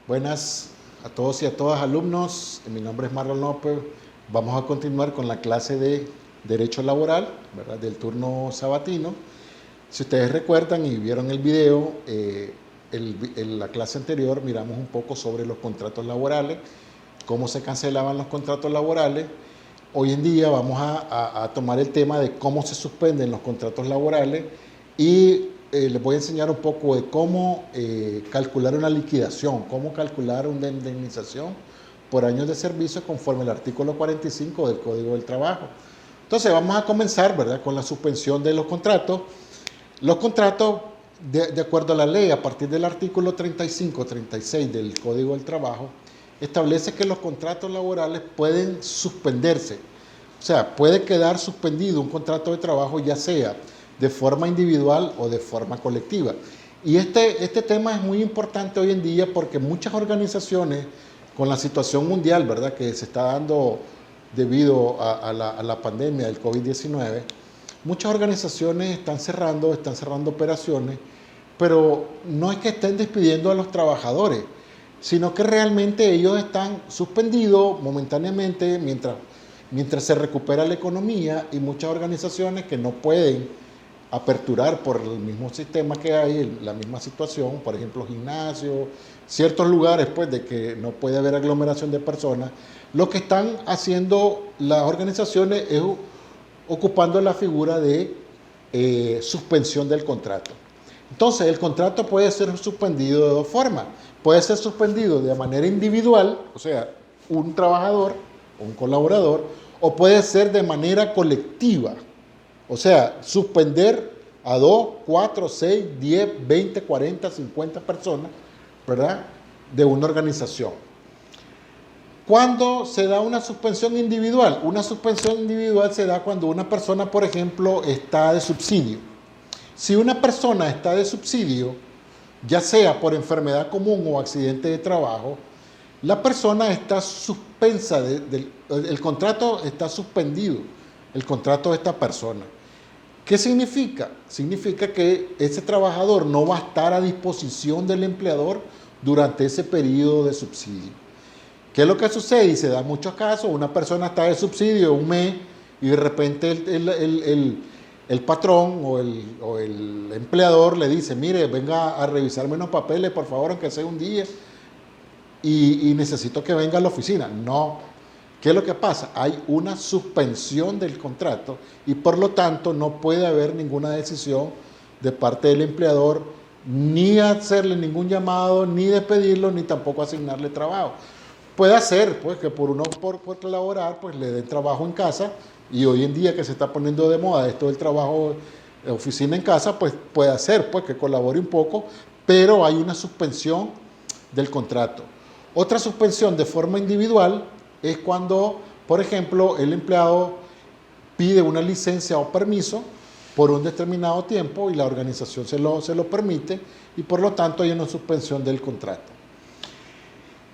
Buenas a todos y a todas alumnos, mi nombre es Marlon López. Vamos a continuar con la clase de Derecho Laboral, ¿verdad? Del turno sabatino. Si ustedes recuerdan y vieron el video, en la clase anterior miramos un poco sobre los contratos laborales, cómo se cancelaban los contratos laborales. Hoy en día vamos a tomar el tema de cómo se suspenden los contratos laborales y les voy a enseñar un poco de cómo calcular una liquidación, cómo calcular una indemnización por años de servicio conforme al artículo 45 del Código del Trabajo. Entonces vamos a comenzar, ¿verdad?, con la suspensión de los contratos. Los contratos, de acuerdo a la ley, a partir del artículo 35-36 del Código del Trabajo, establece que los contratos laborales pueden suspenderse. O sea, puede quedar suspendido un contrato de trabajo, ya sea de forma individual o de forma colectiva. Y este tema es muy importante hoy en día porque muchas organizaciones, con la situación mundial, ¿verdad?, que se está dando debido a la pandemia del COVID-19, muchas organizaciones están cerrando operaciones, pero no es que estén despidiendo a los trabajadores, sino que realmente ellos están suspendidos momentáneamente mientras se recupera la economía, y muchas organizaciones que no pueden aperturar por el mismo sistema que hay, la misma situación, por ejemplo gimnasios, ciertos lugares pues de que no puede haber aglomeración de personas, lo que están haciendo las organizaciones es ocupando la figura de suspensión del contrato. Entonces el contrato puede ser suspendido de dos formas. Puede ser suspendido de manera individual, o sea, un trabajador o un colaborador, o puede ser de manera colectiva. O sea, suspender a 2, 4, 6, 10, 20, 40, 50 personas, ¿verdad?, de una organización. ¿Cuándo se da una suspensión individual? Una suspensión individual se da cuando una persona, por ejemplo, está de subsidio. Si una persona está de subsidio, ya sea por enfermedad común o accidente de trabajo, la persona está suspensa, el contrato está suspendido, el contrato de esta persona. ¿Qué significa? Significa que ese trabajador no va a estar a disposición del empleador durante ese periodo de subsidio. ¿Qué es lo que sucede? Y se da muchos casos, una persona está de subsidio un mes y de repente el patrón o el empleador le dice: mire, venga a revisarme unos papeles, por favor, aunque sea un día, y necesito que venga a la oficina. No. ¿Qué es lo que pasa? Hay una suspensión del contrato y por lo tanto no puede haber ninguna decisión de parte del empleador, ni hacerle ningún llamado, ni despedirlo, ni tampoco asignarle trabajo. Puede hacer pues que por colaborar pues le den trabajo en casa, y hoy en día que se está poniendo de moda esto del trabajo de oficina en casa, pues puede hacer pues que colabore un poco, pero hay una suspensión del contrato. Otra suspensión de forma individual es cuando, por ejemplo, el empleado pide una licencia o permiso por un determinado tiempo y la organización se lo permite, y por lo tanto hay una suspensión del contrato.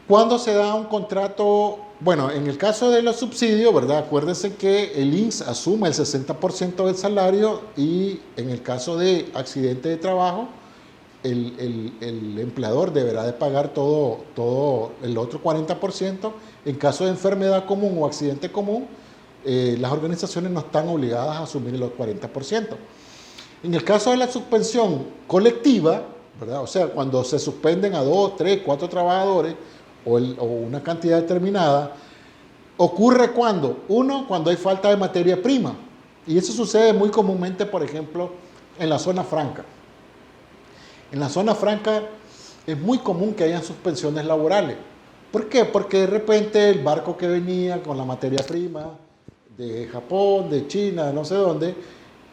¿Cuándo se da un contrato? Bueno, en el caso de los subsidios, ¿verdad?, acuérdense que el INSS asume el 60% del salario, y en el caso de accidente de trabajo, el empleador deberá de pagar todo el otro 40%. En caso de enfermedad común o accidente común, las organizaciones no están obligadas a asumir el 40%. En el caso de la suspensión colectiva, ¿verdad?, o sea, cuando se suspenden a 2, 3, 4 trabajadores o una cantidad determinada, ocurre cuando hay falta de materia prima. Y eso sucede muy comúnmente, por ejemplo, en la zona franca. En la zona franca es muy común que hayan suspensiones laborales. ¿Por qué? Porque de repente el barco que venía con la materia prima de Japón, de China, de no sé dónde,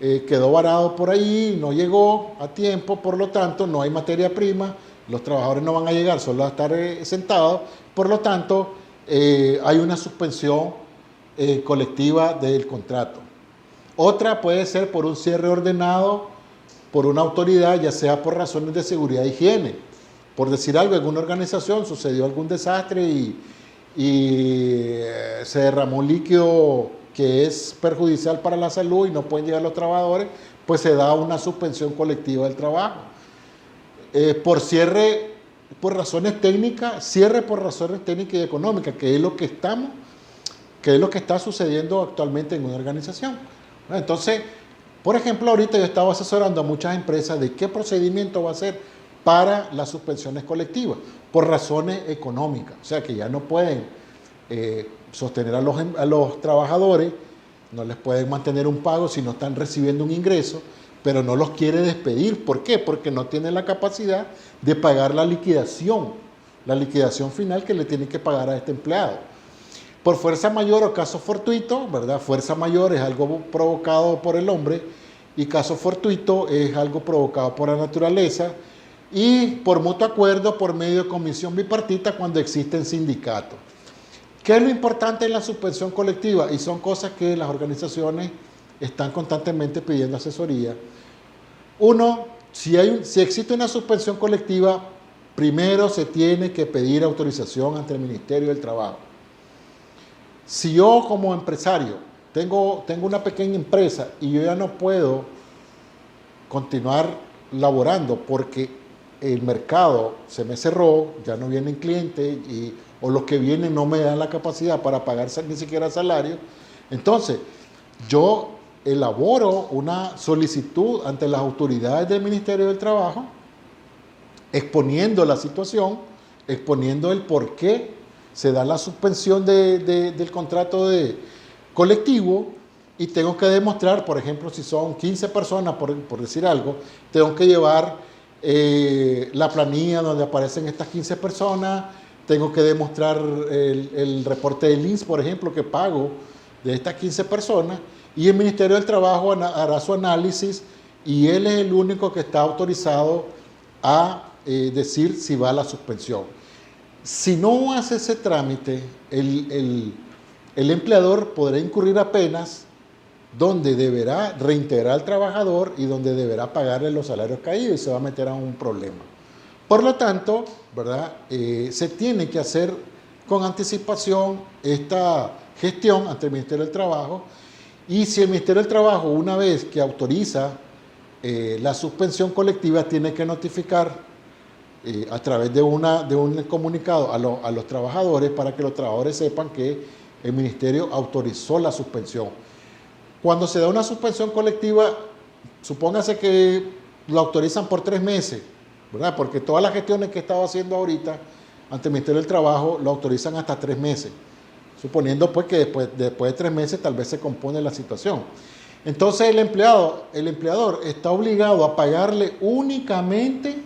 quedó varado por ahí, no llegó a tiempo, por lo tanto no hay materia prima, los trabajadores no van a llegar, solo a estar sentados, por lo tanto hay una suspensión colectiva del contrato. Otra puede ser por un cierre ordenado por una autoridad, ya sea por razones de seguridad e higiene. Por decir algo, en una organización sucedió algún desastre y se derramó un líquido que es perjudicial para la salud y no pueden llegar los trabajadores, pues se da una suspensión colectiva del trabajo. Por cierre por razones técnicas, cierre por razones técnicas y económicas, que es lo que está sucediendo actualmente en una organización. Entonces, por ejemplo, ahorita yo estaba asesorando a muchas empresas de qué procedimiento va a ser para las suspensiones colectivas, por razones económicas. O sea, que ya no pueden sostener a los trabajadores, no les pueden mantener un pago si no están recibiendo un ingreso, pero no los quiere despedir. ¿Por qué? Porque no tienen la capacidad de pagar la liquidación final que le tienen que pagar a este empleado. Por fuerza mayor o caso fortuito, ¿verdad? Fuerza mayor es algo provocado por el hombre y caso fortuito es algo provocado por la naturaleza y por mutuo acuerdo por medio de comisión bipartita cuando existen sindicatos. ¿Qué es lo importante en la suspensión colectiva? Y son cosas que las organizaciones están constantemente pidiendo asesoría. Uno, si existe una suspensión colectiva, primero se tiene que pedir autorización ante el Ministerio del Trabajo. Si yo como empresario tengo una pequeña empresa y yo ya no puedo continuar laborando porque el mercado se me cerró, ya no vienen clientes o los que vienen no me dan la capacidad para pagar ni siquiera salario, entonces yo elaboro una solicitud ante las autoridades del Ministerio del Trabajo exponiendo la situación, exponiendo el por qué se da la suspensión del contrato colectivo y tengo que demostrar, por ejemplo, si son 15 personas, por decir algo, tengo que llevar la planilla donde aparecen estas 15 personas, tengo que demostrar el reporte del INSS, por ejemplo, que pago de estas 15 personas y el Ministerio del Trabajo hará su análisis y él es el único que está autorizado a decir si va a la suspensión. Si no hace ese trámite, el empleador podrá incurrir a penas donde deberá reintegrar al trabajador y donde deberá pagarle los salarios caídos y se va a meter a un problema. Por lo tanto, ¿verdad? Se tiene que hacer con anticipación esta gestión ante el Ministerio del Trabajo y si el Ministerio del Trabajo, una vez que autoriza la suspensión colectiva, tiene que notificar a través de un comunicado a los trabajadores para que los trabajadores sepan que el ministerio autorizó la suspensión. Cuando se da una suspensión colectiva, supóngase que lo autorizan por 3 meses, ¿verdad? Porque todas las gestiones que he estado haciendo ahorita ante el Ministerio del Trabajo lo autorizan hasta 3 meses, suponiendo pues que después de 3 meses tal vez se compone la situación. Entonces el empleador está obligado a pagarle únicamente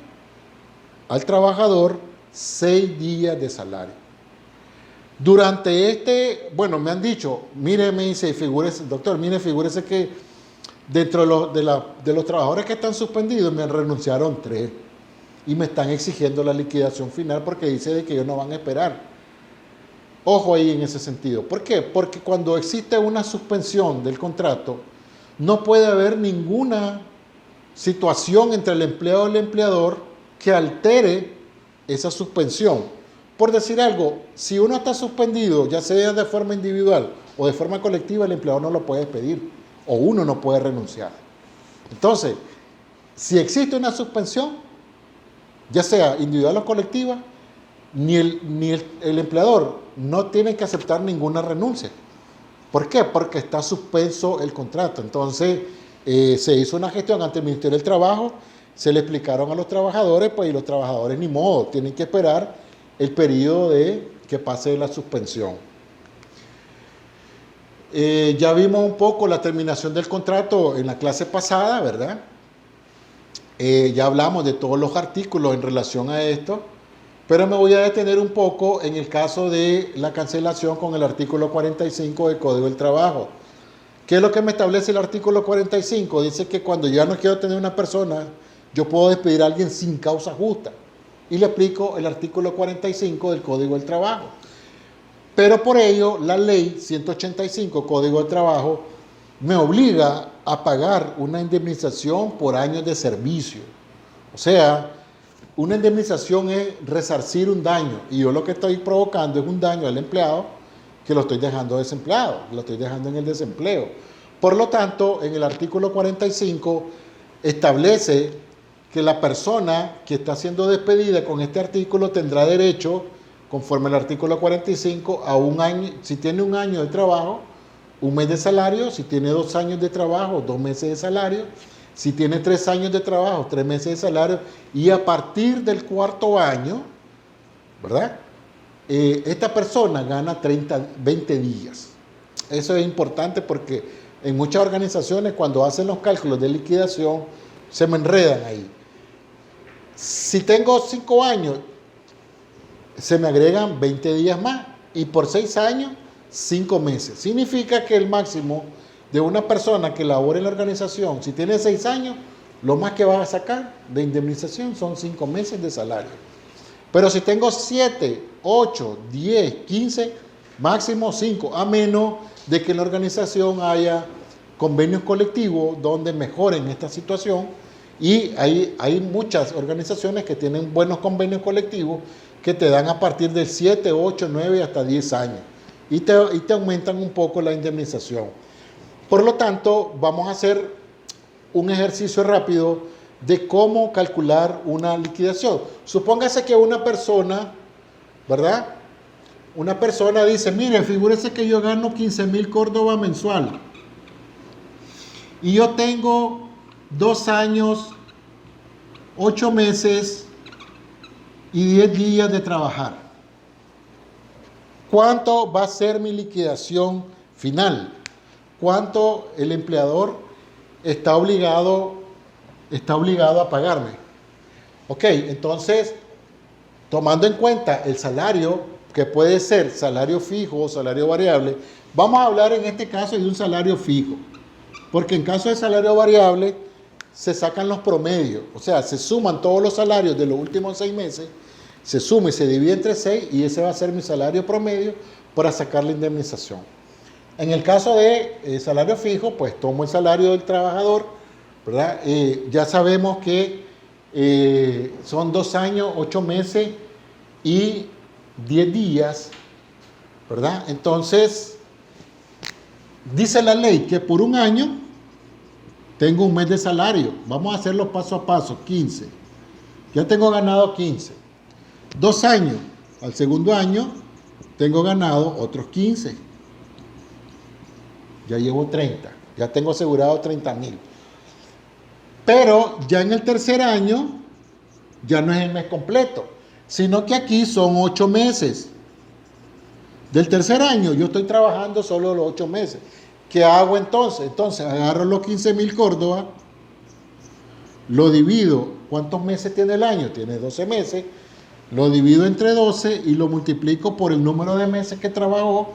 al trabajador 6 días de salario. Durante me han dicho, mire, me dice, doctor, figúrese que dentro de los trabajadores que están suspendidos me renunciaron 3 y me están exigiendo la liquidación final porque dice de que ellos no van a esperar. Ojo ahí en ese sentido. ¿Por qué? Porque cuando existe una suspensión del contrato, no puede haber ninguna situación entre el empleado y el empleador que altere esa suspensión. Por decir algo, si uno está suspendido, ya sea de forma individual o de forma colectiva, el empleador no lo puede despedir o uno no puede renunciar. Entonces, si existe una suspensión, ya sea individual o colectiva, ni el empleador no tiene que aceptar ninguna renuncia. ¿Por qué? Porque está suspenso el contrato. Entonces, se hizo una gestión ante el Ministerio del Trabajo, se le explicaron a los trabajadores, pues y los trabajadores ni modo, tienen que esperar el periodo de que pase la suspensión. Ya vimos un poco la terminación del contrato en la clase pasada, ¿verdad? Ya hablamos de todos los artículos en relación a esto, pero me voy a detener un poco en el caso de la cancelación con el artículo 45 del Código del Trabajo. ¿Qué es lo que me establece el artículo 45? Dice que cuando ya no quiero tener una persona, yo puedo despedir a alguien sin causa justa. Y le aplico el artículo 45 del Código del Trabajo. Pero por ello, la ley 185, Código del Trabajo, me obliga a pagar una indemnización por años de servicio. O sea, una indemnización es resarcir un daño. Y yo lo que estoy provocando es un daño al empleado que lo estoy dejando desempleado, lo estoy dejando en el desempleo. Por lo tanto, en el artículo 45 establece que la persona que está siendo despedida con este artículo tendrá derecho, conforme al artículo 45, a un año, si tiene un año de trabajo, un mes de salario; si tiene 2 años de trabajo, 2 meses de salario; si tiene 3 años de trabajo, 3 meses de salario; y a partir del 4.º año, ¿verdad? Esta persona gana 20 días. Eso es importante porque en muchas organizaciones, cuando hacen los cálculos de liquidación, se me enredan ahí. Si tengo 5 años, se me agregan 20 días más, y por 6 años, 5 meses. Significa que el máximo de una persona que labore en la organización, si tiene 6 años, lo más que va a sacar de indemnización son 5 meses de salario. Pero si tengo 7, 8, 10, 15, máximo 5, a menos de que en la organización haya convenios colectivos donde mejoren esta situación, y hay muchas organizaciones que tienen buenos convenios colectivos que te dan a partir de 7, 8, 9 hasta 10 años y te aumentan un poco la indemnización. Por lo tanto, vamos a hacer un ejercicio rápido de cómo calcular una liquidación. Supóngase que una persona, ¿verdad? Una persona dice, mire, figúrese que yo gano 15,000 Córdoba mensual y yo tengo 2 años, 8 meses y 10 días de trabajar. ¿Cuánto va a ser mi liquidación final? ¿Cuánto el empleador está obligado a pagarme? Ok, entonces, tomando en cuenta el salario, que puede ser salario fijo o salario variable, vamos a hablar en este caso de un salario fijo, porque en caso de salario variable se sacan los promedios, o sea, se suman todos los salarios de los últimos 6 meses, se suma y se divide entre 6 y ese va a ser mi salario promedio para sacar la indemnización. En el caso de salario fijo, pues tomo el salario del trabajador, ¿verdad? Ya sabemos que son 2 años, 8 meses y 10 días, ¿verdad? Entonces, dice la ley que por un año tengo un mes de salario. Vamos a hacerlo paso a paso, 15. Ya tengo ganado 15. 2 años, al segundo año tengo ganado otros 15. Ya llevo 30. Ya tengo asegurado 30,000. Pero ya en el tercer año, ya no es el mes completo, sino que aquí son 8 meses. Del tercer año yo estoy trabajando solo los 8 meses. ¿Qué hago entonces? Entonces agarro los 15,000 Córdoba, lo divido. ¿Cuántos meses tiene el año? Tiene 12 meses. Lo divido entre 12 y lo multiplico por el número de meses que trabajó.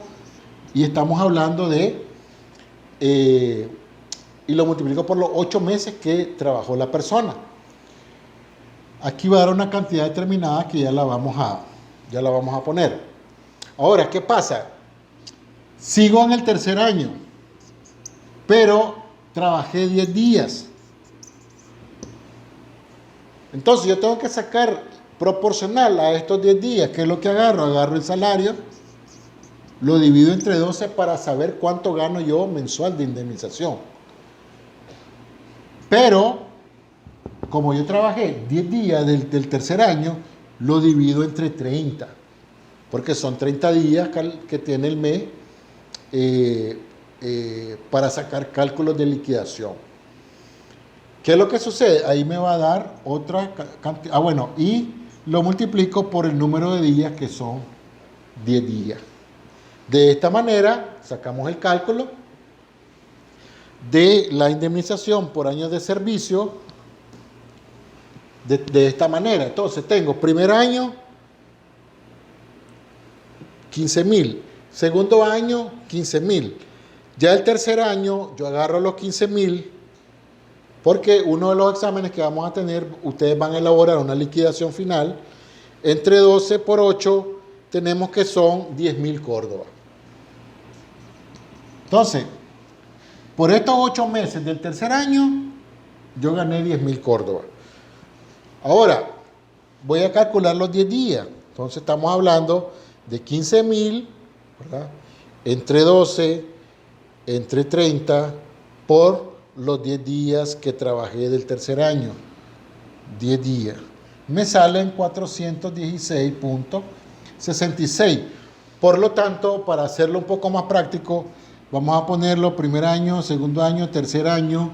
Y estamos hablando de... y lo multiplico por los 8 meses que trabajó la persona. Aquí va a dar una cantidad determinada que ya la vamos a poner. Ahora, ¿qué pasa? Sigo en el tercer año, pero trabajé 10 días. Entonces yo tengo que sacar proporcional a estos 10 días. ¿Qué es lo que agarro? Agarro el salario, lo divido entre 12 para saber cuánto gano yo mensual de indemnización. Pero, como yo trabajé 10 días del tercer año, lo divido entre 30. Porque son 30 días que tiene el mes para sacar cálculos de liquidación. ¿Qué es lo que sucede? Ahí me va a dar otra cantidad. Bueno, y lo multiplico por el número de días, que son 10 días. De esta manera, sacamos el cálculo de la indemnización por años de servicio de esta manera. Entonces, tengo primer año, 15,000. Segundo año, 15,000. Ya el tercer año, yo agarro los 15,000, porque uno de los exámenes que vamos a tener, ustedes van a elaborar una liquidación final. Entre 12 por 8, tenemos que son 10,000 Córdoba. Entonces, por estos 8 meses del tercer año, yo gané 10,000 Córdoba. Ahora, voy a calcular los 10 días. Entonces, estamos hablando de 15,000, ¿verdad? Entre 12, entre 30, por los 10 días que trabajé del tercer año. 10 días. Me salen 416.66. Por lo tanto, para hacerlo un poco más práctico, vamos a ponerlo primer año, segundo año, tercer año,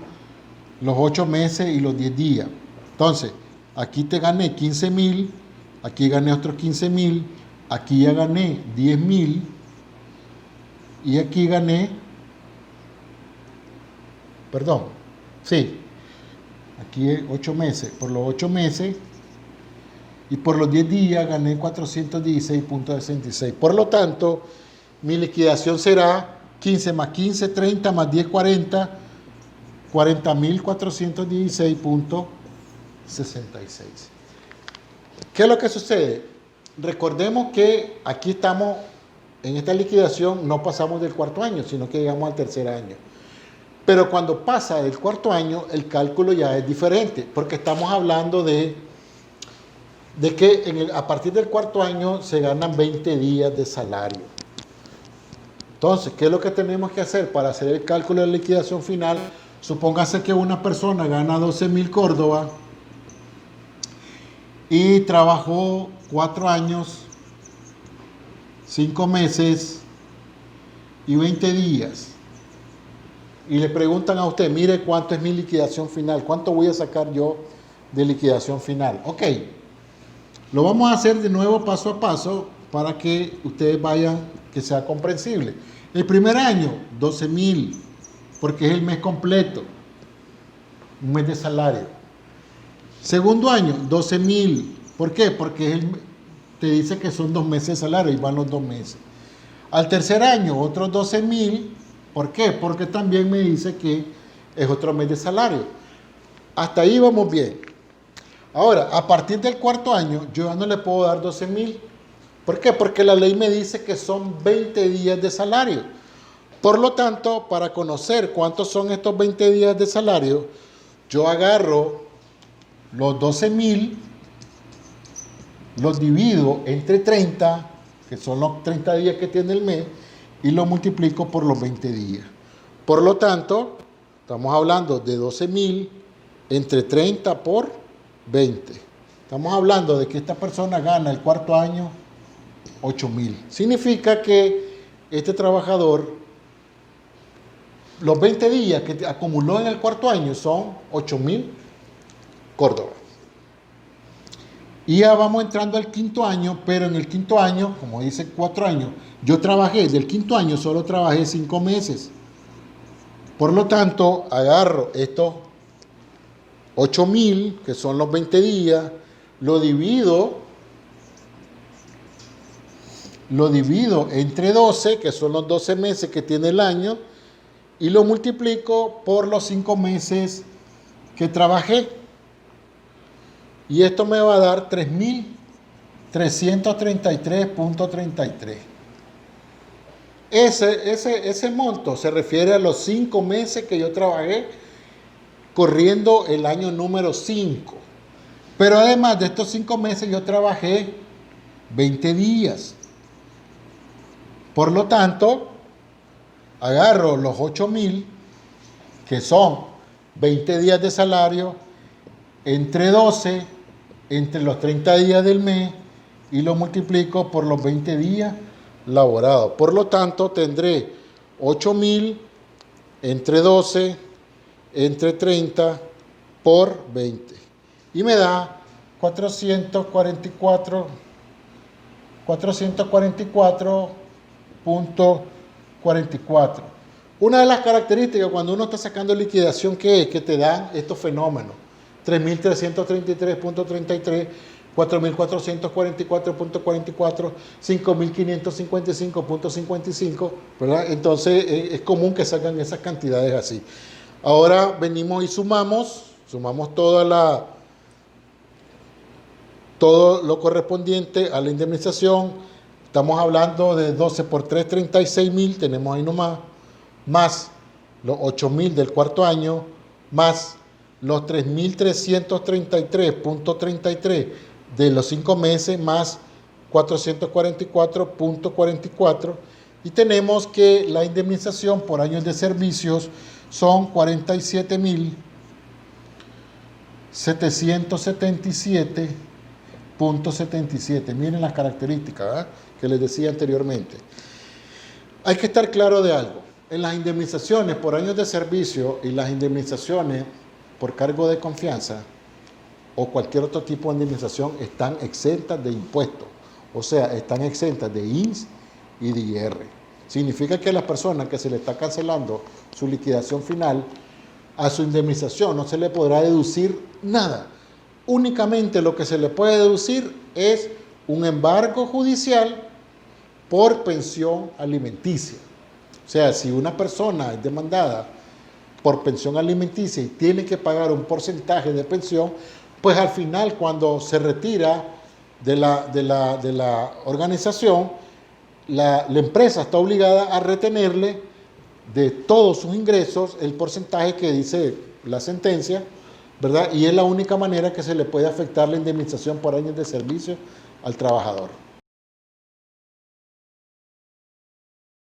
los 8 meses y los 10 días. Entonces, aquí te gané 15.000, aquí gané otros 15.000, aquí ya gané 10.000 y aquí gané, perdón, sí, aquí es 8 meses, por los 8 meses y por los 10 días gané 416.66. Por lo tanto, mi liquidación será 15 más 15, 30 más 10, 40, 40.416.66. ¿Qué es lo que sucede? Recordemos que aquí estamos, en esta liquidación no pasamos del cuarto año, sino que llegamos al tercer año. Pero cuando pasa el cuarto año, el cálculo ya es diferente, porque estamos hablando de que a partir del cuarto año se ganan 20 días de salario. Entonces, ¿qué es lo que tenemos que hacer para hacer el cálculo de liquidación final? Supóngase que una persona gana 12.000 Córdoba y trabajó 4 años, 5 meses y 20 días. Y le preguntan a usted, mire cuánto es mi liquidación final, cuánto voy a sacar yo de liquidación final. Ok, lo vamos a hacer de nuevo paso a paso para que ustedes vayan, que sea comprensible. El primer año, 12.000, porque es el mes completo, un mes de salario. Segundo año, 12.000. ¿Por qué? Porque te dice que son 2 meses de salario y van los 2 meses. Al tercer año, otros 12.000. ¿Por qué? Porque también me dice que es otro mes de salario. Hasta ahí vamos bien. Ahora, a partir del cuarto año, yo ya no le puedo dar 12.000. ¿Por qué? Porque la ley me dice que son 20 días de salario. Por lo tanto, para conocer cuántos son estos 20 días de salario, yo agarro los 12.000, los divido entre 30, que son los 30 días que tiene el mes, y lo multiplico por los 20 días. Por lo tanto, estamos hablando de 12.000 entre 30 por 20. Estamos hablando de que esta persona gana el cuarto año 8.000. Significa que este trabajador, los 20 días que acumuló en el cuarto año son 8.000 Córdoba. Y ya vamos entrando al quinto año, pero en el quinto año, como dice 4 años, yo trabajé, del quinto año solo trabajé 5 meses. Por lo tanto, agarro estos 8.000, que son los 20 días, lo divido entre 12, que son los 12 meses que tiene el año, y lo multiplico por los 5 meses que trabajé. Y esto me va a dar 3.333.33. Ese monto se refiere a los 5 meses que yo trabajé corriendo el año número 5. Pero además de estos 5 meses yo trabajé 20 días. Por lo tanto, agarro los 8.000, que son 20 días de salario, entre 12, entre los 30 días del mes, y lo multiplico por los 20 días laborados. Por lo tanto, tendré 8.000 entre 12, entre 30 por 20. Y me da 444.44. Una de las características cuando uno está sacando liquidación, ¿qué es? Que te dan estos fenómenos. 3.333.33, 4.444.44, 5.555.55, ¿verdad? Entonces es común que salgan esas cantidades así. Ahora venimos y sumamos todo lo correspondiente a la indemnización. Estamos hablando de 12 por 3, 36.000, tenemos ahí nomás, más los 8.000 del cuarto año, más los 3.333.33 de los 5 meses, más 444.44, y tenemos que la indemnización por años de servicios son 47.000 777.77. Miren las características, ¿verdad?, que les decía anteriormente. Hay que estar claro de algo. En las indemnizaciones por años de servicio y las indemnizaciones por cargo de confianza o cualquier otro tipo de indemnización están exentas de impuestos. O sea, están exentas de INS y de IR. Significa que a la persona que se le está cancelando su liquidación final, a su indemnización no se le podrá deducir nada. Únicamente lo que se le puede deducir es un embargo judicial por pensión alimenticia. O sea, si una persona es demandada por pensión alimenticia y tiene que pagar un porcentaje de pensión, pues al final, cuando se retira de la organización, la empresa está obligada a retenerle de todos sus ingresos el porcentaje que dice la sentencia, ¿verdad? Y es la única manera que se le puede afectar la indemnización por años de servicio al trabajador.